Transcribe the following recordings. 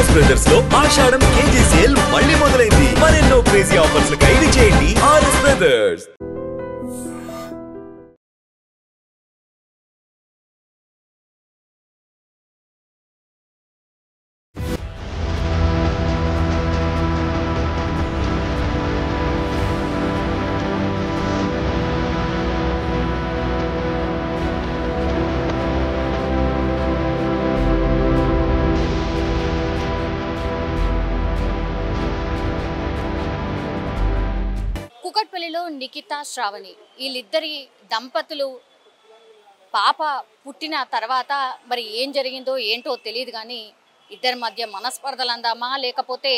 RS brothers లో ఆషాఢం KG sale మళ్ళీ మొదలైంది. మరెన్నో క్రేజీ ఆఫర్స్ ఖైదీ చేయండి ఆర్ఎస్ బ్రదర్స్. కుకట్పల్లిలో నిఖిత శ్రావణి వీళ్ళిద్దరి దంపతులు పాప పుట్టిన తర్వాత మరి ఏం జరిగిందో ఏంటో తెలియదు కానీ ఇద్దరి మధ్య మనస్పర్ధలు అందామా లేకపోతే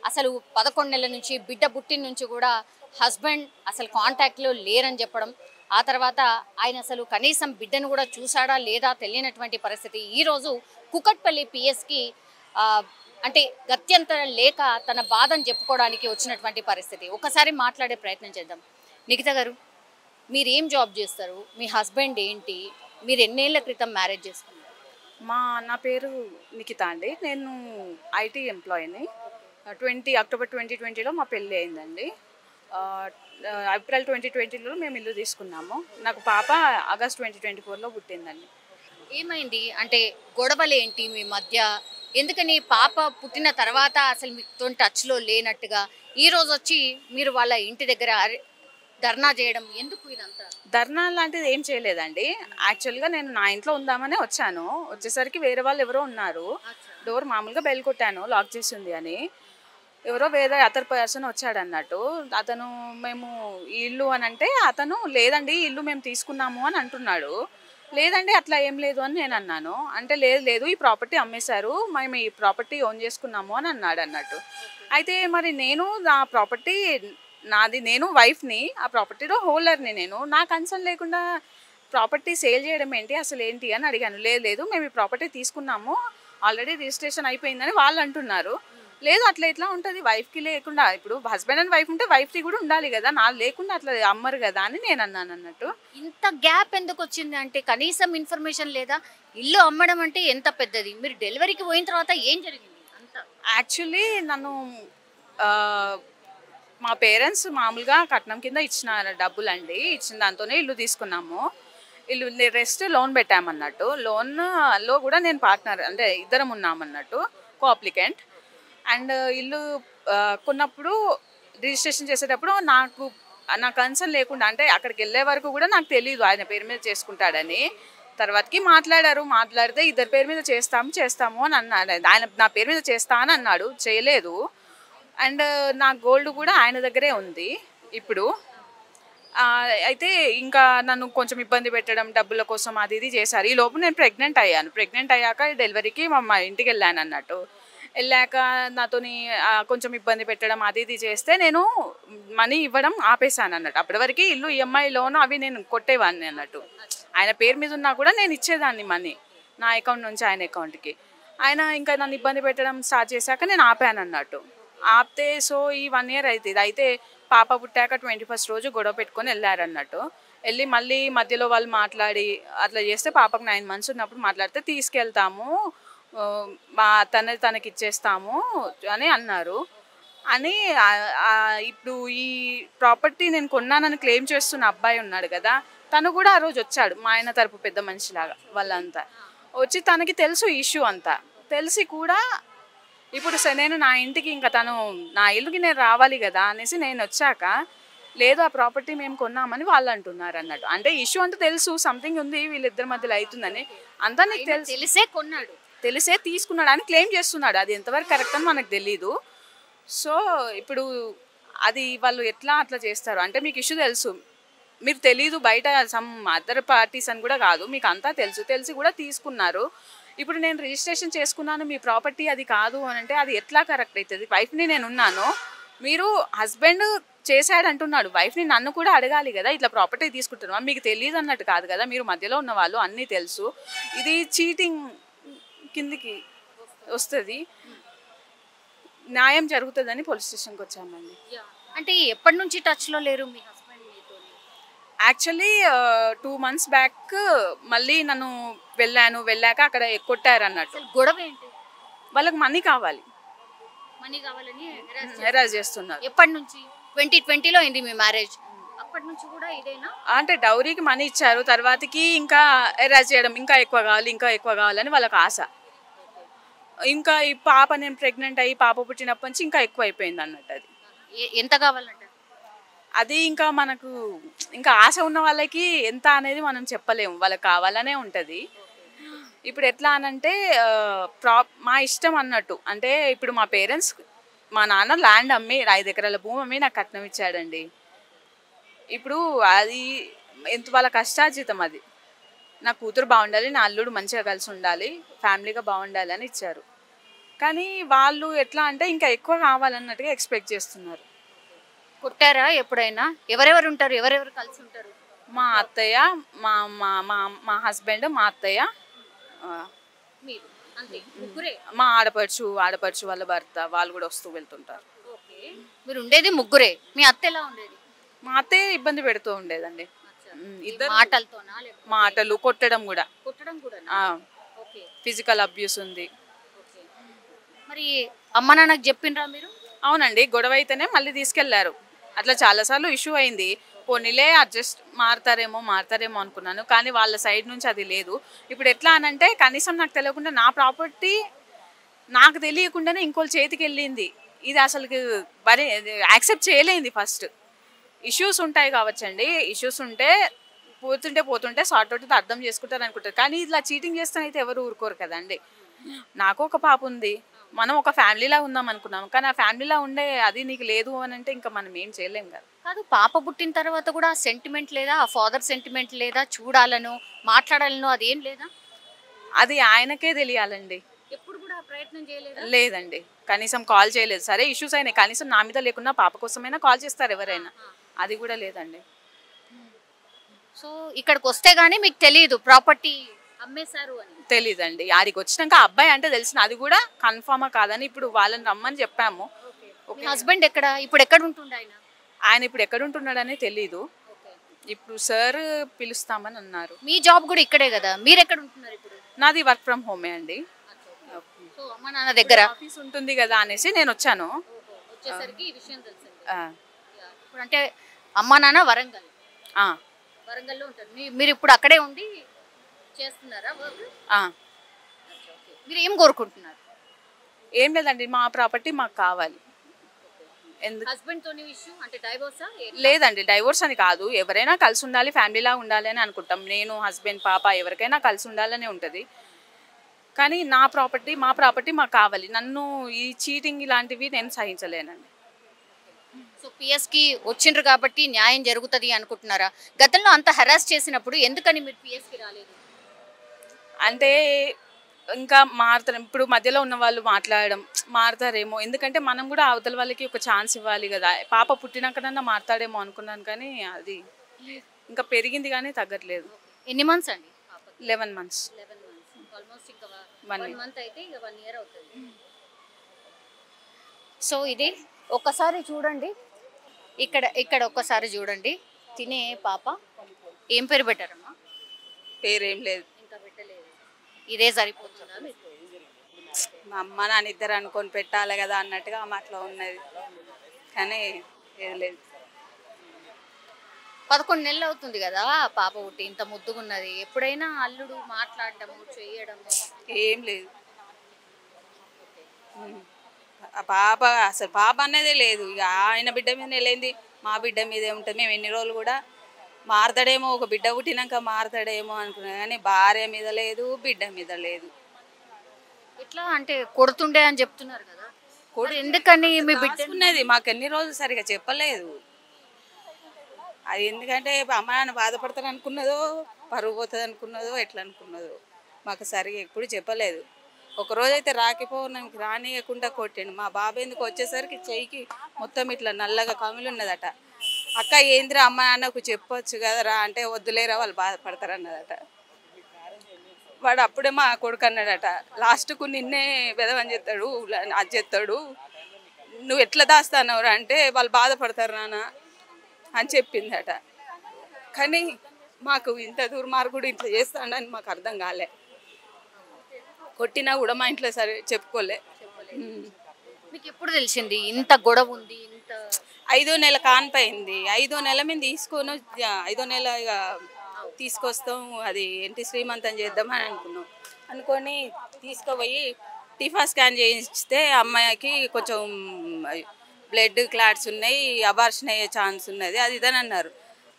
అసలు 11 నెలల నుంచి బిడ్డ పుట్టిన నుంచి కూడా హస్బెండ్ అసలు కాంటాక్ట్లో లేరని చెప్పడం, ఆ తర్వాత ఆయన అసలు కనీసం బిడ్డను కూడా చూసాడా లేదా తెలియనటువంటి పరిస్థితి. ఈరోజు కుకట్పల్లి పిఎస్కి అంటే గత్యంతరం లేక తన బాధను చెప్పుకోవడానికి వచ్చినటువంటి పరిస్థితి. ఒకసారి మాట్లాడే ప్రయత్నం చేద్దాం. నిఖిత గారు, మీరేం జాబ్ చేస్తారు? మీ హస్బెండ్ ఏంటి? మీరు ఎన్నేళ్ల క్రితం మ్యారేజ్ చేసుకున్నారు? నా పేరు నిఖిత అండి. నేను ఐటీ ఎంప్లాయీని. అక్టోబర్ 2020లో మా పెళ్ళి అయిందండి. ఏప్రిల్ 2020లో మేము ఇల్లు తీసుకున్నాము. నాకు పాప ఆగస్ట్ 2024లో పుట్టిందండి. ఏమైంది అంటే గొడవలు ఏంటి మీ మధ్య? ఎందుకని పాప పుట్టిన తర్వాత అసలు మీతో టచ్లో లేనట్టుగా ఈరోజు వచ్చి మీరు వాళ్ళ ఇంటి దగ్గర ధర్నా చేయడం ఎందుకు? ఇదంతా ధర్నా లాంటిది ఏం చేయలేదండి. యాక్చువల్గా నేను నా ఇంట్లో ఉందామనే వచ్చాను. వచ్చేసరికి వేరే వాళ్ళు ఎవరో ఉన్నారు. డోర్ మామూలుగా బెల్ కొట్టాను, లాక్ చేసి ఉంది అని. ఎవరో వేరే అదర్ పర్సన్ వచ్చాడు అన్నట్టు. అతను మేము ఇల్లు అని అంటే అతను లేదండి ఇల్లు మేము తీసుకున్నాము అని అంటున్నాడు. లేదండి అట్లా ఏం లేదు అని నేను అన్నాను. అంటే లేదు ఈ ప్రాపర్టీ అమ్మేశారు, మేము ఈ ప్రాపర్టీ ఓన్ చేసుకున్నాము అని అన్నాడు అన్నట్టు. అయితే మరి నేను నా ప్రాపర్టీ నాది, నేను వైఫ్ని, ఆ ప్రాపర్టీలో హోల్డర్ని నేను. నా కన్సర్న్ లేకుండా ప్రాపర్టీ సేల్ చేయడం ఏంటి, అసలు ఏంటి అని అడిగాను. లేదు మేము ఈ ప్రాపర్టీ తీసుకున్నాము, ఆల్రెడీ రిజిస్ట్రేషన్ అయిపోయిందని వాళ్ళు అంటున్నారు. లేదు అట్లా ఎట్లా ఉంటుంది, వైఫ్కి లేకుండా, ఇప్పుడు హస్బెండ్ అండ్ వైఫ్ ఉంటే వైఫ్కి కూడా ఉండాలి కదా, నా లేకుండా అట్లా అమ్మరు కదా అని నేను అన్నాను అన్నట్టు. ఇంత గ్యాప్ ఎందుకు వచ్చింది అంటే కనీసం ఇన్ఫర్మేషన్ లేదా? ఇల్లు అమ్మడం అంటే ఎంత పెద్దది, మీరు డెలివరీకి పోయిన తర్వాత ఏం జరిగింది అంత? యాక్చువల్లీ నన్ను మా పేరెంట్స్ మామూలుగా కట్నం కింద ఇచ్చిన డబ్బులు అండి, ఇచ్చిన దాంతోనే ఇల్లు తీసుకున్నాము. ఇల్లు రెస్ట్ లోన్ పెట్టామన్నట్టు. లోన్లో కూడా నేను పార్ట్నర్, అంటే ఇద్దరం ఉన్నామన్నట్టు, కో అప్లికెంట్. అండ్ ఇల్లు కొన్నప్పుడు రిజిస్ట్రేషన్ చేసేటప్పుడు నా కన్సర్న్ లేకుండా, అంటే అక్కడికి వెళ్ళే వరకు కూడా నాకు తెలియదు ఆయన పేరు మీద చేసుకుంటాడని. తర్వాతకి మాట్లాడితే ఇద్దరి పేరు మీద చేస్తాము అని అన్నాడు. ఆయన నా పేరు మీద చేస్తా అని అన్నాడు, చేయలేదు. అండ్ నా గోల్డ్ కూడా ఆయన దగ్గరే ఉంది ఇప్పుడు. అయితే ఇంకా నన్ను కొంచెం ఇబ్బంది పెట్టడం, డబ్బుల కోసం అది ఇది చేశారు. ఈ లోపు నేను ప్రెగ్నెంట్ అయ్యాక డెలివరీకి మా ఇంటికి వెళ్ళాను అన్నట్టు. వెళ్ళాక నాతోని కొంచెం ఇబ్బంది పెట్టడం అది ఇది చేస్తే నేను మనీ ఇవ్వడం ఆపేశాను అన్నట్టు. అప్పటి వరకు ఇల్లు ఈఎంఐ లోన్ అవి నేను కొట్టేవాడిని అన్నట్టు. ఆయన పేరు మీద ఉన్నా కూడా నేను ఇచ్చేదాన్ని మనీ, నా అకౌంట్ నుంచి ఆయన అకౌంట్కి. ఆయన ఇంకా నన్ను ఇబ్బంది పెట్టడం స్టార్ట్ చేశాక నేను ఆపాను అన్నట్టు. ఆపితే సో ఈ 1 year అవుతుంది. అయితే పాప పుట్టాక 21st రోజు గొడవ పెట్టుకొని వెళ్ళారన్నట్టు. వెళ్ళి మళ్ళీ మధ్యలో వాళ్ళు మాట్లాడి అట్లా చేస్తే, పాపకు 9 months ఉన్నప్పుడు మాట్లాడితే తీసుకెళ్తాము, తనకి ఇచ్చేస్తాము అని అన్నారు. అని ఇప్పుడు ఈ ప్రాపర్టీ నేను కొన్నానని క్లెయిమ్ చేస్తున్న అబ్బాయి ఉన్నాడు కదా, తను కూడా ఆ రోజు వచ్చాడు, మా ఆయన తరపు పెద్ద మనిషిలాగా. వాళ్ళంతా వచ్చి తనకి తెలుసు ఇష్యూ అంతా తెలిసి కూడా, ఇప్పుడు నేను నా ఇంటికి ఇంకా తను నా ఇల్లుకి నేను రావాలి కదా అనేసి నేను వచ్చాక, లేదు ఆ ప్రాపర్టీ మేము కొన్నామని వాళ్ళు అంటున్నారు అన్నట్టు. అంటే ఇష్యూ అంతా తెలుసు, సంథింగ్ ఉంది వీళ్ళిద్దరి మధ్యలో అవుతుందని అంతా నీకు తెలిసే తీసుకున్నాడు అని క్లెయిమ్ చేస్తున్నాడు. అది ఎంతవరకు కరెక్ట్ అని మనకు తెలీదు. సో ఇప్పుడు అది వాళ్ళు ఎట్లా అట్లా చేస్తారు అంటే, మీకు ఇష్యూ తెలుసు, మీకు తెలీదు, బయట సమ్ అదర్ పార్టీస్ అని కూడా కాదు, మీకు అంతా తెలిసి కూడా తీసుకున్నారు. ఇప్పుడు నేను రిజిస్ట్రేషన్ చేసుకున్నాను మీ ప్రాపర్టీ అది కాదు అని అంటే అది ఎట్లా కరెక్ట్ అవుతుంది? వైఫ్ని నేను ఉన్నాను, మీరు హస్బెండ్ చేశాడు అంటున్నాడు, వైఫ్ని నన్ను కూడా అడగాలి కదా, ఇట్లా ప్రాపర్టీ తీసుకుంటున్నాం మీకు తెలియదు అన్నట్టు కాదు కదా, మీరు మధ్యలో ఉన్న వాళ్ళు అన్నీ తెలుసు, ఇది చీటింగ్ కిందికి వస్తుంది, న్యాయం జరుగుతుందని పోలీస్ స్టేషన్కి వచ్చామండి. అంటే ఎప్పటి నుంచి టచ్లో లేరు మీ హస్బెండ్ మీతో? యాక్చువల్లీ 2 months బ్యాక్ మళ్ళీ నన్ను వెళ్ళాక అక్కడ కొట్టారు అన్నట్టు. గొడవ ఏంటి? వాళ్ళకి మనీ కావాలి, మనీ కావాలని హెరాస్ చేస్తున్నారు. ఎప్పటి నుంచి? 2020లో అయింది మీ మ్యారేజ్, అప్పటి నుంచి కూడా ఇదేనా? అంటే డౌరీకి మనీ ఇచ్చారు, తర్వాతకి ఇంకా హెరాస్ చేయడం, ఇంకా ఎక్కువ కావాలి ఇంకా ఎక్కువ కావాలని వాళ్ళకి ఆశ. ఇంకా ఈ పాప నేను ప్రెగ్నెంట్ అయ్యి పాప పుట్టినప్పటి నుంచి ఇంకా ఎక్కువ అయిపోయింది అన్నట్టు. అది ఎంత కావాలంట? అది ఇంకా మనకు ఇంకా ఆశ ఉన్న వాళ్ళకి ఎంత అనేది మనం చెప్పలేము, వాళ్ళకి కావాలనే ఉంటుంది. ఇప్పుడు ఎట్లా అనంటే మా ఇష్టం అన్నట్టు. అంటే ఇప్పుడు మా పేరెంట్స్, మా నాన్న ల్యాండ్ అమ్మి 5 ఎకరాల భూమి అమ్మి నాకు కట్నం ఇచ్చాడండి. ఇప్పుడు అది ఎంత వాళ్ళ కష్టార్జితం. అది నా కూతురు బాగుండాలి, నా అల్లుడు మంచిగా కలిసి ఉండాలి, ఫ్యామిలీగా బాగుండాలి అని ఇచ్చారు. కానీ వాళ్ళు ఎట్లా అంటే ఇంకా ఎక్కువ కావాలన్నట్టుగా ఎక్స్పెక్ట్ చేస్తున్నారు. కొట్టారా ఎప్పుడైనా? ఎవరెవరు ఉంటారు, ఎవరెవరు కలిసి ఉంటారు? మా అత్తయ్య, మా మా మా మా హస్బెండ్, మా అత్తయ్య, మీరు అంతే ముగ్గురే? మా ఆడపడుచు వాళ్ళ భర్త, వాళ్ళు కూడా వస్తూ వెళ్తుంటారు. ఓకే, మీరు ఉండేది ముగ్గురే. మీ అత్త ఎలా ఉండేది? మా అత్తయ్య ఇబ్బంది పెడుతూ ఉండేదండి. ఇద్దరు మాటలతోనా? మాటలు, కొట్టడం కూడా. కొట్టడం కూడా? ఓకే, ఫిజికల్ అబ్యూస్ ఉంది. మరి అమ్మ నాన్నకు చెప్పిండ్రా మీరు? అవునండి, గొడవ అయితేనే మళ్ళీ తీసుకెళ్లారు. అట్లా చాలాసార్లు ఇష్యూ అయింది. పోనీలే అడ్జస్ట్ మారతారేమో అనుకున్నాను, కానీ వాళ్ళ సైడ్ నుంచి అది లేదు. ఇప్పుడు ఎట్లా అనంటే కనీసం నాకు తెలియకుండా నా ప్రాపర్టీ నాకు తెలియకుండానే ఇంకోళ్ళ చేతికి వెళ్ళింది. ఇది అసలు మరి యాక్సెప్ట్ చేయలేంది. ఫస్ట్ ఇష్యూస్ ఉంటాయి కావచ్చండి, ఇష్యూస్ ఉంటే పోతుంటే సార్ట్ అవుట్ అర్థం చేసుకుంటారు అనుకుంటారు. కానీ ఇలా చీటింగ్ చేస్తానైతే ఎవరు ఊరుకోరు కదండి. నాకు ఒక పాప ఉంది, మనం ఒక ఫ్యామిలీలా ఉందాం అనుకున్నాం, కానీ ఆ ఫ్యామిలీలా ఉండే అది నీకు లేదు అని అంటే ఇంకా మనం ఏం చేయలేం కదా. కాదు, పాప పుట్టిన తర్వాత కూడా సెంటిమెంట్ లేదా? ఆ ఫాదర్ సెంటిమెంట్ లేదా? చూడాలను, మాట్లాడాలను, అదేం లేదా? అది ఆయనకే తెలియాలండి. ఎప్పుడు కూడా ప్రయత్నం చేయలేదు? లేదండి, కనీసం కాల్ చేయలేదు. సరే ఇష్యూస్ అయినాయి, కనీసం నా మీద లేకున్నా పాప కోసమైనా కాల్ చేస్తారు ఎవరైనా, అది కూడా లేదండి. సో ఇక్కడికి వస్తే గానీ మీకు తెలియదు ప్రాపర్టీ అమ్మేశారు అని? తెలీదండి. ఆడికి వచ్చినాక అబ్బాయి అంటే తెలిసిన, అది కూడా కన్ఫర్మా కాదని ఇప్పుడు వాళ్ళని రమ్మని చెప్పాము. మీ హస్బెండ్ ఎక్కడ ఇప్పుడు? ఎక్కడ ఉంటుండే ఆయన? ఆయన ఇప్పుడు ఎక్కడ ఉంటున్నాడని తెలీదు. ఇప్పుడు సార్ పిలుస్తామని అన్నారు. మీ జాబ్ కూడా ఇక్కడే కదా, మీరు ఎక్కడ ఉంటున్నారు ఇప్పుడు? నాది వర్క్ ఫ్రమ్ హోమే అండి. సో అమ్మ నాన్న దగ్గర ఆఫీస్ ఉంటుంది కదా అనేసి నేను వచ్చాను. వచ్చేసరికి ఈ విషయం తెలిసింది. ఇప్పుడు అంటే అమ్మ నాన్న వరంగల్లో ఉంటారు, మీరు ఇప్పుడు అక్కడే ఉండి చేస్తున్నారా వర్క్? మీరు ఏం కోరుకుంటున్నారు? ఏం లేదండి, మా ప్రాపర్టీ మాకు కావాలి. హస్బెండ్ తోని ఇష్యూ అంటే డైవోర్సా? లేదండి, డైవోర్స్ అని కాదు, ఎవరైనా కలిసి ఉండాలి, ఫ్యామిలీలా ఉండాలి అని అనుకుంటాం. నేను, హస్బెండ్, పాప ఎవరికైనా కలిసి ఉండాలని ఉంటుంది. కానీ మా ప్రాపర్టీ మాకు కావాలి. నన్ను ఈ చీటింగ్ ఇలాంటివి నేను సహించలేనండి. సో పిఎస్కి వచ్చిండ్రు కాబట్టి న్యాయం జరుగుతుంది అనుకుంటున్నారా? గతంలో అంత హెరాస్ చేసినప్పుడు ఎందుకని మీరు పిఎస్కి రాలేదు? అంటే ఇంకా మారుతారు, ఇప్పుడు మధ్యలో ఉన్న వాళ్ళు మారుతారేమో, ఎందుకంటే మనం కూడా అవతల వాళ్ళకి ఒక ఛాన్స్ ఇవ్వాలి కదా. పాప పుట్టినాకనన్నా మారుతాడేమో అనుకున్నాను, కానీ అది ఇంకా పెరిగింది కానీ తగ్గట్లేదు. ఎన్ని మంత్స్ అండి? 11 months. ఆల్మోస్ట్ ఇంకా 1 month అయితే ఇక 1 year అవుతుంది. సో ఇది ఒక్కసారి చూడండి, ఇక్కడ ఒక్కసారి చూడండి. తినే పాప ఏం పేరు పెట్టారమ్మా? పేరేం లేదు, ఇంకా పెట్టలేదు. ఇదే సరిపోతుందా మీకు? మా అమ్మ నాన్న ఇద్దరు అనుకొని పెట్టాలి కదా అన్నట్టుగా అట్లా ఉన్నది, కానీ ఏది లేదు. 11 నెలలు అవుతుంది కదా పాప పుట్టి, ఇంత ముద్దుగున్నది. ఎప్పుడైనా అల్లుడు మాట్లాడటము చేయడము ఏం లేదు. అసలు పాప అనేదే లేదు. ఇక ఆయన బిడ్డ మీద వెళ్ళింది, మా బిడ్డ మీదే ఉంటుంది. మేము ఎన్ని రోజులు కూడా మారతాడేమో, ఒక బిడ్డ పుట్టినాక మారతాడేమో అనుకున్నాం, కానీ భార్య మీద లేదు, బిడ్డ మీద లేదు. ఎట్లా అంటే కొడుతుండే అని చెప్తున్నారు కదా, ఎందుకని మీ బిడ్డ ఉన్నది మాకు ఎన్ని రోజులు సరిగా చెప్పలేదు. అది ఎందుకంటే అమ్మ నాన్న బాధపడతారు అనుకున్నదో, పరుగు పోతుంది అనుకున్నదో, ఎట్లా అనుకున్నదో మాకు సరిగా ఎప్పుడు చెప్పలేదు. ఒకరోజైతే రాకపోవడానికి రానియకుండా కొట్టిండు. మా బాబు ఎందుకు వచ్చేసరికి చెయ్యికి మొత్తం ఇట్లా నల్లగా కమిలి ఉన్నదట. అక్క ఏందిరా అమ్మ నాన్నకు చెప్పొచ్చు కదరా అంటే, వద్దులేరా వాళ్ళు బాధపడతారు అన్నదట. వాడు అప్పుడే మా కొడుకు అన్నాడట, లాస్ట్కు నిన్నే వెదవని చెప్తాడు, అది చెప్తాడు, నువ్వు ఎట్లా దాస్తానవరా అంటే, వాళ్ళు బాధపడతారు నాన్న అని చెప్పిందట. కానీ మాకు ఇంత దుర్మార్గుడు ఇట్లా చేస్తాడని మాకు అర్థం కాలే. కొట్టినా కూడా మా ఇంట్లో సరే చెప్పుకోలే. మీకు ఎప్పుడు తెలిసింది ఇంత గొడవ ఉంది ఇంత 5వ నెల కానిపోయింది. 5వ నెల మేము తీసుకొని 5వ నెల ఇక తీసుకొస్తాం, అది ఏంటి శ్రీమంతం చేద్దామని అనుకున్నాం. అనుకొని తీసుకుపోయి టిఫా స్కాన్ చేయిస్తే అమ్మాయికి కొంచెం బ్లడ్ క్లాట్స్ ఉన్నాయి, అబార్షన్ అయ్యే ఛాన్స్ ఉన్నది, అది ఇదని అన్నారు.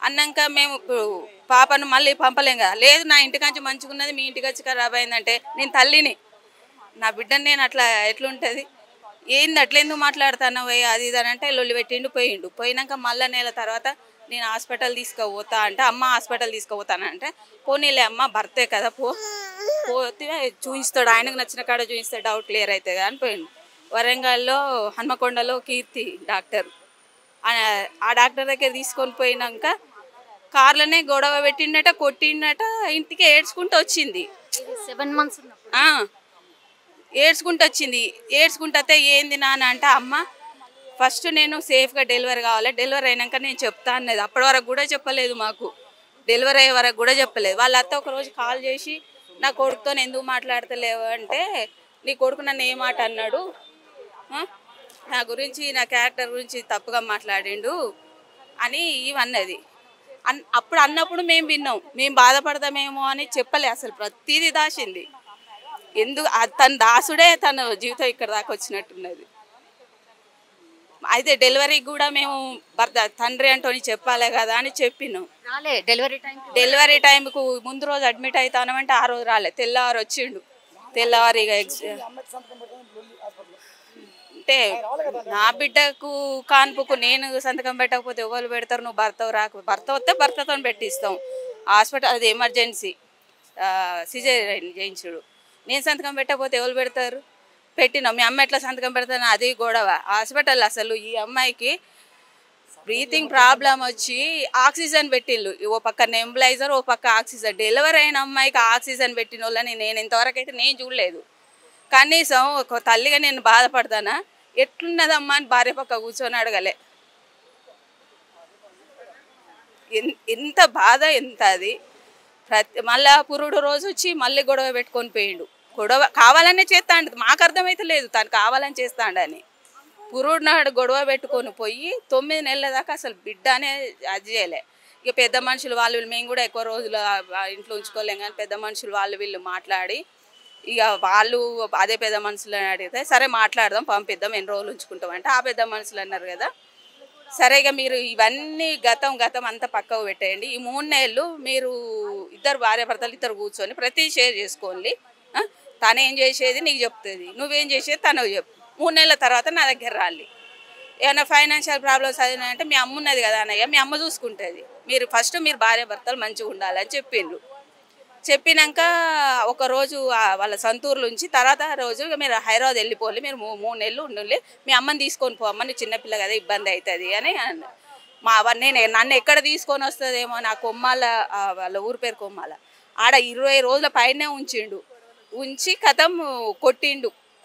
అన్నాక మేము ఇప్పుడు పాపను మళ్ళీ పంపలేం కదా. లేదు నా ఇంటికాంచి మంచిగా ఉన్నది, మీ ఇంటికి వచ్చి ఖరాబ్ అయిందంటే నేను తల్లిని, నా బిడ్డని నేను అట్లా ఎట్లుంటుంది, ఏంది అట్లా ఎందుకు మాట్లాడుతున్నావు అది ఇది అని అంటే లొల్లి పెట్టిండు పోయిండు. పోయినాక మళ్ళీ నెల తర్వాత నేను హాస్పిటల్ తీసుకుపోతా అంటే అమ్మ హాస్పిటల్ తీసుకుపోతానంటే పోనీలే అమ్మ భర్తే కదా పోతే చూపిస్తాడు, ఆయనకు నచ్చిన కాడ చూపిస్తే డౌట్ క్లియర్ అవుతుంది అని పోయిండు. వరంగల్లో హన్మకొండలో కీర్తి డాక్టర్, ఆ డాక్టర్ దగ్గర తీసుకొని పోయినాక కార్లోనే గొడవ పెట్టిండట, కొట్టిండట, ఇంటికి ఏడ్చుకుంటూ వచ్చింది. 7 months ఉన్నప్పుడు ఏడ్చుకుంటూ వచ్చింది. ఏడ్చుకుంటే ఏంది నాన్న అంటే అమ్మ ఫస్ట్ నేను సేఫ్గా డెలివరీ కావాలి, డెలివరీ అయినాక నేను చెప్తా అన్నది. అప్పటి వరకు కూడా చెప్పలేదు మాకు, డెలివరీ అయ్యే వరకు కూడా చెప్పలేదు. వాళ్ళ అత్త ఒకరోజు కాల్ చేసి నా కొడుకుతో ఎందుకు మాట్లాడతలేవు అంటే నీ కొడుకు నన్ను ఏ మాట అన్నాడు, నా గురించి నా క్యారెక్టర్ గురించి తప్పుగా మాట్లాడిండు అని ఇవన్నది. అప్పుడు అన్నప్పుడు మేము విన్నాం, మేము బాధపడతామేమో అని చెప్పలే, అసలు ప్రతిదీ దాచింది. ఎందుకు తన దాసుడే తన జీవితం ఇక్కడ దాకా వచ్చినట్టున్నది. అయితే డెలివరీకి కూడా మేము తండ్రి అంటోని చెప్పాలి కదా అని చెప్పినాం. డెలివరీ టైంకు ముందు రోజు అడ్మిట్ అవుతానమంటే ఆ రోజు రాలే, తెల్లవారు వచ్చిండు. తెల్లవారు అంటే నా బిడ్డకు కాన్పుకు నేను సంతకం పెట్టకపోతే ఎవరు పెడతారు, నువ్వు భర్త వస్తే భర్తతో పెట్టిస్తాం. హాస్పిటల్ అది ఎమర్జెన్సీ సిజేరియన్ చేయించుడు, నేను సంతకం పెట్టకపోతే ఎవరు పెడతారు, పెట్టినాం. మీ అమ్మ ఎట్లా సంతకం పెడతాను, అది గొడవ. హాస్పిటల్ అసలు ఈ అమ్మాయికి బ్రీతింగ్ ప్రాబ్లం వచ్చి ఆక్సిజన్ పెట్టిళ్ళు, ఓ పక్క నెంబులైజర్ ఓ పక్క ఆక్సిజన్. డెలివరీ అయిన అమ్మాయికి ఆక్సిజన్ పెట్టిన వాళ్ళని నేను ఇంతవరకు అయితే నేను చూడలేదు. కనీసం ఒక తల్లిగా నేను బాధపడతానా, ఎట్లున్నదమ్మా అని భార్య పక్క కూర్చొని అడగలే. ఎంత బాధ ఎంత అది. మళ్ళా పురుడు రోజు వచ్చి మళ్ళీ గొడవ పెట్టుకొని పోయిండు. గొడవ కావాలనే చేస్తాండు, మాకు అర్థమైతే లేదు తను కావాలని చేస్తాడని. పురుడు నాడు గొడవ పెట్టుకొని పోయి 9 నెలల దాకా అసలు బిడ్డ అనే అది చేయలే. ఇక పెద్ద మనుషులు వాళ్ళు మేము కూడా ఎక్కువ రోజులు ఇంట్లో ఉంచుకోలేం కానీ పెద్ద మనుషులు వీళ్ళు మాట్లాడి ఇక వాళ్ళు అదే పెద్ద మనుషులు అడిగితే సరే మాట్లాడదాం పంపిద్దాం ఎన్ని రోజులు ఉంచుకుంటాం అంటే ఆ పెద్ద మనుషులు అన్నారు కదా, సరే ఇక మీరు ఇవన్నీ గతం అంతా పక్కకు పెట్టేయండి, ఈ 3 నెలలు మీరు ఇద్దరు భార్యాభర్తలు ఇద్దరు కూర్చొని ప్రతి షేర్ చేసుకోండి, తనేం చేసేది నీకు చెప్తుంది, నువ్వేం చేసేది తనకు చెప్పు, 3 నెలల తర్వాత నా దగ్గర రాలి. ఏమైనా ఫైనాన్షియల్ ప్రాబ్లమ్స్ అంటే మీ అమ్మ ఉన్నది కదా అన్నయ్య, మీ అమ్మ చూసుకుంటుంది, మీరు ఫస్ట్ మీరు భార్యాభర్తలు మంచిగా ఉండాలని చెప్పిండ్రు. చెప్పినాక ఒకరోజు వాళ్ళ సొంతూరులో ఉంచి తర్వాత రోజు మీరు హైదరాబాద్ వెళ్ళిపోవాలి, మీరు 3 నెలలు ఉండాలి, మీ అమ్మని తీసుకొని పో, అమ్మ నీ చిన్నపిల్ల కదా ఇబ్బంది అవుతుంది అని నన్ను ఎక్కడ తీసుకొని వస్తుందేమో, నా కొమ్మాల వాళ్ళ ఊరి పేరు కొమ్మాల, ఆడ 20 రోజుల పైనే ఉంచి కథం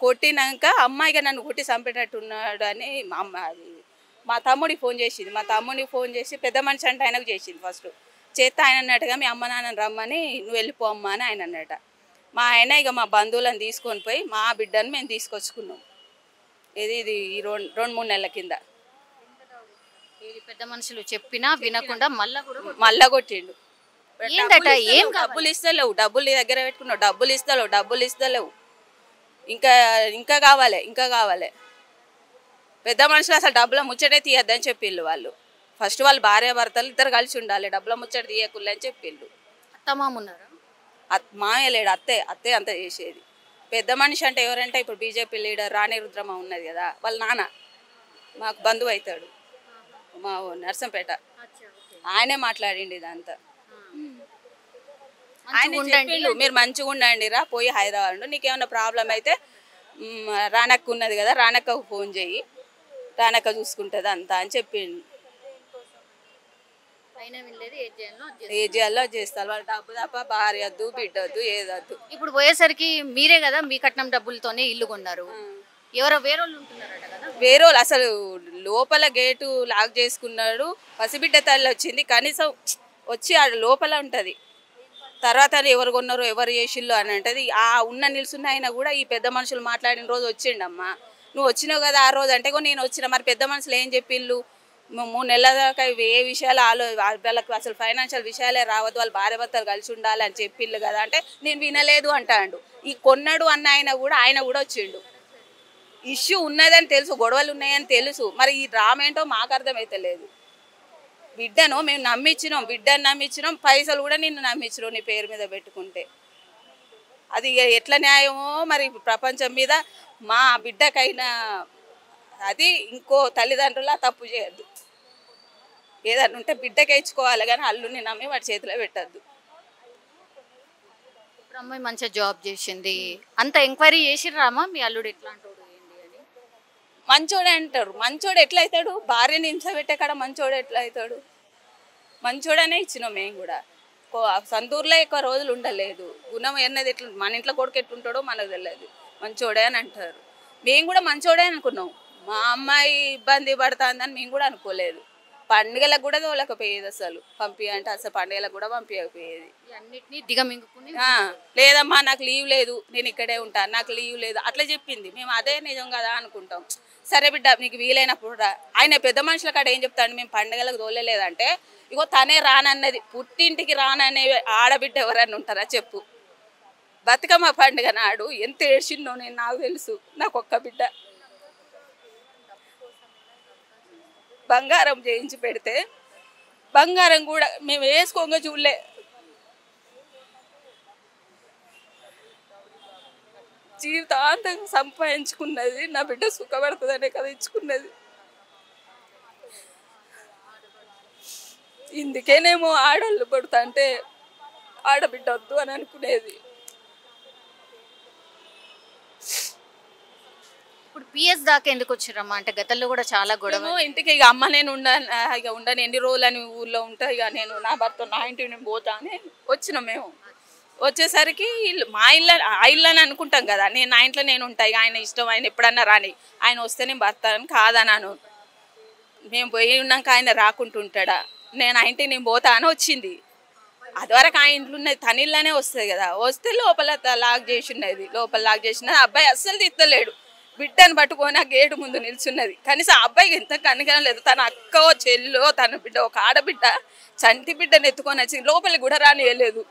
కొట్టినాక అమ్మాయిగా నన్ను కొట్టి చంపేటట్టున్నాడు అని మా తమ్ముడికి ఫోన్ చేసింది. మా తమ్ముడికి ఫోన్ చేసి పెద్ద మనిషి అంటే ఆయనకు చేసింది. ఫస్ట్ చేస్తే ఆయన అన్నట్టుగా మీ అమ్మ నాన్నని రమ్మని నువ్వు వెళ్ళిపో అమ్మ అని ఆయన అన్నట. మా ఆయన ఇక మా బంధువులను తీసుకొని పోయి మా బిడ్డను మేము తీసుకొచ్చుకున్నాం. ఇది 2-3 నెలల కింద. పెద్ద మనుషులు చెప్పినా వినకుండా మళ్ళా కొట్టిండు. ఏంటట ఏం డబ్బులు ఇస్తలేవు, డబ్బులు నీ దగ్గర పెట్టుకున్నావు, డబ్బులు ఇస్తలేవు, ఇంకా కావాలి. పెద్ద మనుషులు అసలు డబ్బుల ముచ్చటే తీయద్దని చెప్పిళ్ళు వాళ్ళు. ఫస్ట్ వాళ్ళు భార్యాభర్తలు ఇద్దరు కలిసి ఉండాలి, డబ్బుల ముచ్చట తీయకుల్లు అని చెప్పిళ్ళు. అత్తమామున్నారా? మామయ్య లేడు, అత్తే అంతా చేసేది. పెద్ద మనిషి అంటే ఎవరంటే ఇప్పుడు బీజేపీ లీడర్ రాణి రుద్రమ ఉన్నది కదా, వాళ్ళ నాన్న మాకు బంధువు అవుతాడు, మా నర్సంపేట. ఆయనే మాట్లాడిండి ఇదంతా. ఆయన చెప్పిండు మీరు మంచిగా ఉండండి రా, పోయి హైదరాబాద్ నీకేమన్నా ప్రాబ్లం అయితే రానక్క ఉన్నది కదా, రానక్కకు ఫోన్ చేయి, రానక్క చూసుకుంటుంది అంతా అని చెప్పిండు. ఏ చేయాలో చేస్తారు వాళ్ళు, డబ్బు తప్ప భార్య వద్దు బిడ్డ వద్దు ఏదొద్దు. ఇప్పుడు పోయేసరికి మీరే కదా మీ కట్నం డబ్బులతోనే ఇల్లు కొన్నారు, ఎవరో వేరే వాళ్ళు ఉంటున్నారట కదా? వేరే వాళ్ళు అసలు లోపల గేటు లాక్ చేసుకున్నాడు, పసిబిడ్డ తల్లి వచ్చింది, కనీసం వచ్చి ఆడ లోపల ఉంటుంది. తర్వాత ఎవరు కొన్నారో ఎవరు చేసిళ్ళు అని అంటది. ఆ నిల్చున్న ఆయన కూడా ఈ పెద్ద మనుషులు మాట్లాడిన రోజు వచ్చిండమ్మా, నువ్వు వచ్చినావు కదా ఆ రోజు అంటే నేను వచ్చిన. మరి పెద్ద మనుషులు ఏం చెప్పిళ్ళు 3 నెలల దాకా ఏ విషయాలు వాళ్ళకి అసలు ఫైనాన్షియల్ విషయాలే రావద్దు, వాళ్ళు భార్య భర్తలు కలిసి ఉండాలి అని చెప్పిళ్ళు కదా అంటే నేను వినలేదు అంటాడు. ఈ కొన్నాడు అన్న ఆయన కూడా వచ్చిండు. ఇష్యూ ఉన్నదని తెలుసు, గొడవలు ఉన్నాయని తెలుసు. మరి ఈ డ్రామా ఏంటో మాకు అర్థమైతలేదు. బిడ్డను మేము నమ్మించినాం, బిడ్డను నమ్మించినాం, పైసలు కూడా నిన్ను నమ్మించినాం నీ పేరు మీద పెట్టుకుంటే. అది ఎట్లా న్యాయమో మరి ప్రపంచం మీద. మా బిడ్డకైనా అది ఇంకో తల్లిదండ్రుల తప్పు చేయొద్దు. ఏదన్నా ఉంటే బిడ్డకే ఇచ్చుకోవాలి కానీ అల్లుని నమ్మి వాడి చేతిలో పెట్టద్దు. ఇప్పుడు అమ్మాయి మంచిగా జాబ్ చేసింది, అంత ఎంక్వైరీ చేసిర్రామా మీ అల్లుడు ఎట్లాంటోడు ఏంటి అని? మంచోడే అంటారు. మంచోడు ఎట్లా అవుతాడు? భార్యని హింస పెట్టే కాడ మంచోడు ఎట్లా అవుతాడు? మంచోడనే ఇచ్చినాం మేము కూడా. సంతూరులో ఎక్కువ రోజులు ఉండలేదు. గుణం అన్నది ఎట్లా, మన ఇంట్లో కొడుకు ఎట్లుంటాడో మనకు తెలియదు. మంచోడే అని అంటారు. మేము కూడా మంచోడే అనుకున్నాం. మా అమ్మాయి ఇబ్బంది పడుతుందని మేము కూడా అనుకోలేదు. పండుగలకు కూడా తోలకపోయేది, అసలు పంపించంటే అసలు పండుగలకు కూడా పంపించకపోయేది. అన్నిటినీ దిగమింగుకుని లేదమ్మా నాకు లీవ్ లేదు, నేను ఇక్కడే ఉంటాను, నాకు లీవ్ లేదు అట్లా చెప్పింది. మేము అదే నిజం కదా అనుకుంటాం. సరే బిడ్డ నీకు వీలైనప్పుడు రా. ఆయన పెద్ద మనుషుల కాడ ఏం చెప్తాడు, మేము పండుగలకు తోలేదంటే ఇగో తనే రానన్నది. పుట్టింటికి రాననే ఆడబిడ్డ ఎవరన్నా ఉంటారా చెప్పు? బతుకమ్మ పండుగ నాడు ఎంత ఏడ్చిందో నేను, నాకు తెలుసు. నాకు ఒక్క బిడ్డ బంగారం చేయించి పెడితే బంగారం కూడా మేము వేసుకోగా చూడలే. జీవితాంతం సంపాదించుకున్నది నా బిడ్డ సుఖపడుతుందనే కదా ఇచ్చుకున్నది. ఇందుకేనేమో ఆడోళ్ళు పడుతా అంటే ఆడబిడ్డ వద్దు అని అనుకునేది. ఇప్పుడు పిఎస్ దాకా ఎందుకు వచ్చిరమ్మా? అంటే గతంలో కూడా చాలా గొడవ. ఇంటికి ఇక అమ్మ నేను ఉండను ఎన్ని రోజులు అని ఊళ్ళో ఉంటా, ఇక నేను నా భర్త నా ఇంటికి నేను పోతా అని వచ్చినాం. మేము వచ్చేసరికి మా ఇల్లు ఆ ఇల్లు అని అనుకుంటాం కదా. నేను నా ఇంట్లో నేను ఉంటా, ఇక ఆయన ఇష్టం, ఆయన ఎప్పుడన్నా రాని, ఆయన వస్తే నేను భర్త అని కాదన్నాను. మేము పోయి ఉన్నాక ఆయన రాకుంటుంటాడా? నేను ఆ ఇంటికి నేను పోతా అని వచ్చింది. అది వరకు ఆ ఇంట్లో ఉన్నది తన ఇల్లునే వస్తుంది కదా. వస్తే లోపల లాక్ చేసి ఉన్నది, లోపల లాక్ చేసినది. అబ్బాయి అస్సలు తిత్తలేడు. బిడ్డను పట్టుకొని ఆ గేటు ముందు నిల్చున్నది. కనీసం ఆ అబ్బాయికి ఎంత కనికరం లేదు. తన అక్కో చెల్లో తన బిడ్డ ఒక ఆడబిడ్డ చంటి బిడ్డను ఎత్తుకొని వచ్చి లోపలికి కూడా రానియలేదు.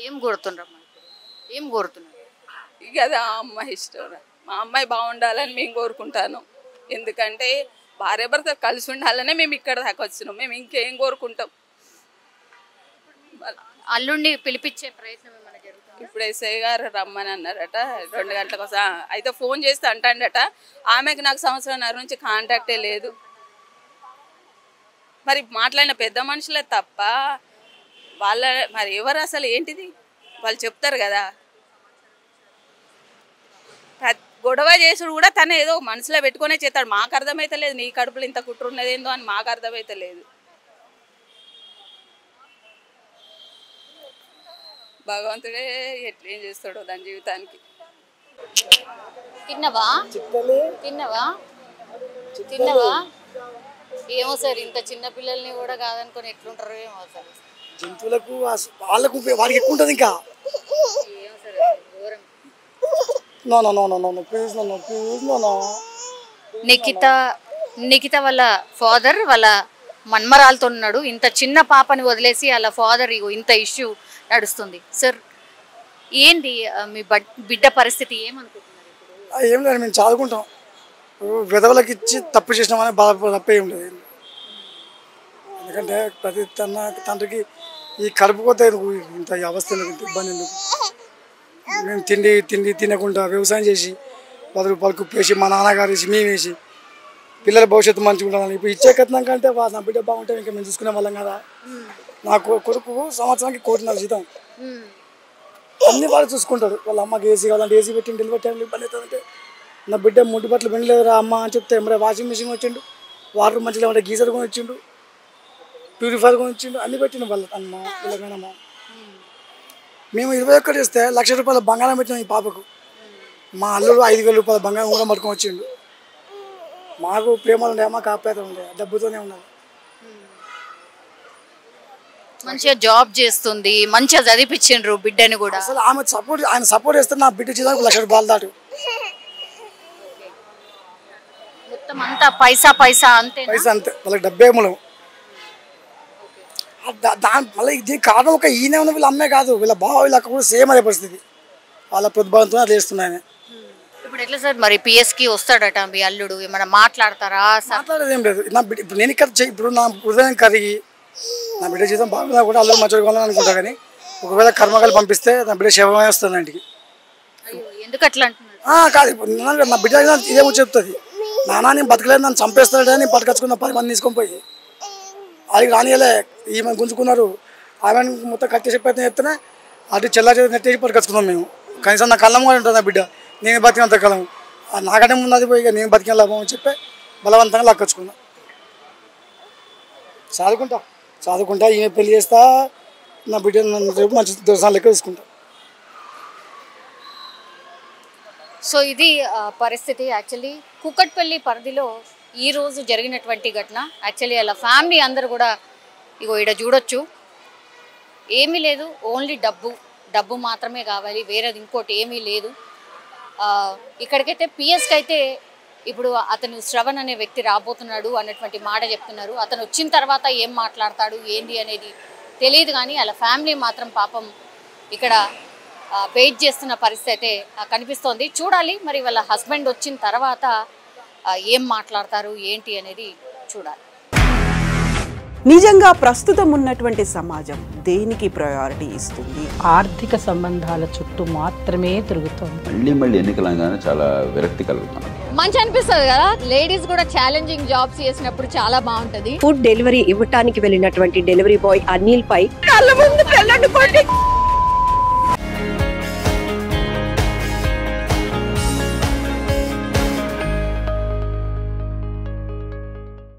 ఏం కోరుతుండ్రమ్మా? ఏం కోరుతున్నారు? ఇక అది ఆ అమ్మాయి ఇష్టం. మా అమ్మాయి బాగుండాలని మేము కోరుకుంటాను. ఎందుకంటే భార్య భర్త కలిసి ఉండాలనే మేము ఇక్కడ దాకా వచ్చినాం. మేము ఇంకేం కోరుకుంటాం? అల్లుడిని పిలిపించే ప్రయత్నం ఏమైనా జరుగుతుంది? ఇప్పుడు ఎస్ఐ గారు రమ్మని అన్నారట 2 గంటలకు. అయితే ఫోన్ చేస్తే అంటాడట ఆమెకు నాకు సంవత్సరంన్నర నుంచి కాంటాక్టే లేదు. మరి మాట్లాడిన పెద్ద మనుషులే తప్ప వాళ్ళ మరి ఎవరు అసలు ఏంటిది వాళ్ళు చెప్తారు కదా. గొడవ చేసుడు కూడా తను ఏదో మనసులో పెట్టుకునే చేస్తాడు. మాకు అర్థమైతే లేదు. నీ కడుపులో ఇంత కుట్ర ఉన్నది ఏందో అని మాకు అర్థమైతే లేదు. భగవంతుడే ఎట్లేం చేస్తాడో దాని జీవితానికి. తిన్నవా? ఏమో సార్, ఇంత చిన్న పిల్లల్ని కూడా కాదనుకొని ఎట్లుంటారో ఏమో సార్. జంతువులకు వాళ్ళకు వాడికి ఎక్కువ ఉంటుంది. ఇంకా ఏమో సార్ ఘోరం. నిఖిత వాళ్ళ ఫాదర్ వాళ్ళ మన్మరాలతో ఉన్నాడు. ఇంత చిన్న పాపని వదిలేసి వాళ్ళ ఫాదర్ ఇంత ఇష్యూ నడుస్తుంది సార్. ఏంటి మీ బిడ్డ పరిస్థితి ఏమనుకుంటున్నారు ఇప్పుడు? ఏం లేదు, మేము చదువుకుంటాం. విధవలకు ఇచ్చి తప్పు చేసినామని బాధ తప్పే ఉండదు. ఎందుకంటే ప్రతి తండ్రికి ఈ కడుపుకోతే ఇంత అవస్థ ఎందుకు, ఇబ్బంది ఎందుకు? మేము తిండి తినకుండా వ్యవసాయం చేసి 10 రూపాయలు కుప్పేసి మా నాన్నగారు వేసి మేము వేసి పిల్లల భవిష్యత్తు మంచిగా ఉండాలని ఇప్పుడు ఇచ్చే కట్నం కంటే నా బిడ్డ బాగుంటే ఇంకా మేము చూసుకునే వాళ్ళం కదా. నాకు కొడుకు సంవత్సరానికి 1.5 కోటి జీతం. అన్ని వాళ్ళు చూసుకుంటారు. వాళ్ళ అమ్మకి ఏసీ కావాలంటే ఏసీ పెట్టిండు, డెలివరీ టైంలో ఇబ్బంది అవుతుందంటే నా బిడ్డ ముడ్డు బట్టలు వినలేదురా అమ్మ అని చెప్తే మరి వాషింగ్ మిషన్ వచ్చిండు, వాటర్ మంచిగా ఉంటే గీజర్ కొని వచ్చిండు, ప్యూరిఫైర్ కొని వచ్చిండు, అన్ని పెట్టిండు వాళ్ళ అమ్మ వీళ్ళకైనా. మేము 21 చేస్తే 1,00,000 రూపాయల బంగారం పెట్టినాం ఈ పాపకు. మా అల్లుడు 5,000 రూపాయల బంగారం కూడా పట్టుకొని వచ్చిండు. మాకు ప్రేమలు ఉండే, మాకు ఆప్యాయత ఉండే, డబ్బుతోనే ఉన్నది. మంచిగా జాబ్ చేస్తుంది, మంచిగా చదివిపించిండ్రు బిడ్డని కూడా. అసలు ఆమె సపోర్ట్, ఆయన సపోర్ట్ చేస్తే నా బిడ్డ జీతానికి 1,00,000 రూపాయలు దాటు. మొత్తం అంతా పైసా అంతే. పైసా అంతే, వాళ్ళకి డబ్బే మూలం. దాని మళ్ళీ దీనికి కారణం ఒక ఈయన ఉన్న వీళ్ళ అమ్మే కాదు, వీళ్ళ బావ వీళ్ళ అక్క కూడా సేమ్ అదే పరిస్థితి. వాళ్ళ ప్రతిభావంతో అది చేస్తున్నాయని. ఇప్పుడు ఎట్లా సార్ మరి పిఎస్కి వస్తాడట మీ అల్లుడు, ఏమైనా మాట్లాడతారా? మాట్లాడేది ఏం లేదు. నా బిడ్డ ఇప్పుడు నేను ఇక్కడ ఇప్పుడు నా హృదయం కరిగి నా బిడ్డ జీతం బాగున్నా కూడా అల్లుడు మంచిగా కొనాలని అనుకుంటా, కానీ ఒకవేళ కర్మకాలు పంపిస్తే నా బిడ్డ శవమే వస్తుంది ఇంటికి. ఎందుకు అట్లా అంటున్నారు? కాదు, ఇప్పుడు నా బిడ్డ ఇదేమో చెప్తుంది, నాన్న నేను బతకలేదు, నన్ను చంపేస్తాడని పట్టుకొచ్చుకున్న 10 మంది తీసుకొని పోయి అది రానియలే. ఈమె గుంజుకున్నారు, ఆమె మొత్తం కట్టేసి ప్రయత్నం చెప్తేనే అటు చెల్లా చేతి నెట్టేసి పట్టుకొచ్చుకున్నాం మేము. కనీసం నా కళ్ళం కూడా ఉంటుంది నా బిడ్డ, నేను బతికినంత కాలం నాకంటే ముందు పోయి నేను బతికిన లాభం అని చెప్పి బలవంతంగా లాక్కొచ్చుకున్నా. చదువుకుంటా ఈమె పెళ్లి చేస్తా, నా బిడ్డ మంచి దర్శనం లెక్క తీసుకుంటా. సో ఇది పరిస్థితి. యాక్చువల్లీ కూకట్పల్లి పరిధిలో ఈరోజు జరిగినటువంటి ఘటన. యాక్చువల్లీ అలా ఫ్యామిలీ అందరూ కూడా ఇగో ఇక్కడ చూడొచ్చు, ఏమీ లేదు, ఓన్లీ డబ్బు మాత్రమే కావాలి, వేరేది ఇంకోటి ఏమీ లేదు. ఇక్కడికైతే పిఎస్కి అయితే ఇప్పుడు అతను శ్రవణ్ అనే వ్యక్తి రాబోతున్నాడు అన్నటువంటి మాట చెప్తున్నారు. అతను వచ్చిన తర్వాత ఏం మాట్లాడతాడు ఏంది అనేది తెలియదు, కానీ అలా ఫ్యామిలీ మాత్రం పాపం ఇక్కడ వెయిట్ చేస్తున్న పరిస్థితి అయితే కనిపిస్తోంది. చూడాలి మరి వాళ్ళ హస్బెండ్ వచ్చిన తర్వాత ఏం మాట్లాడతారు ఏంటి అనేది చూడాలి. నిజంగా ప్రస్తుతం ఉన్నటువంటి సమాజం దేనికి ప్రయారిటీ ఇస్తుంది? ఆర్థిక సంబంధాల చుట్టూ మాత్రమే తిరుగుతుంది. మళ్ళీ ఎన్నికలంగానే చాలా విరక్తి కలుగుతున్నాం. మంచి అనిపిస్తుంది కదా, లేడీస్ కూడా ఛాలెంజింగ్ జాబ్స్ చేసినప్పుడు చాలా బాగుంటది. ఫుడ్ డెలివరీ ఇవ్వటానికి వెళ్ళినటువంటి డెలివరీ బాయ్ అనిల్ పై కళ్ళ ముందు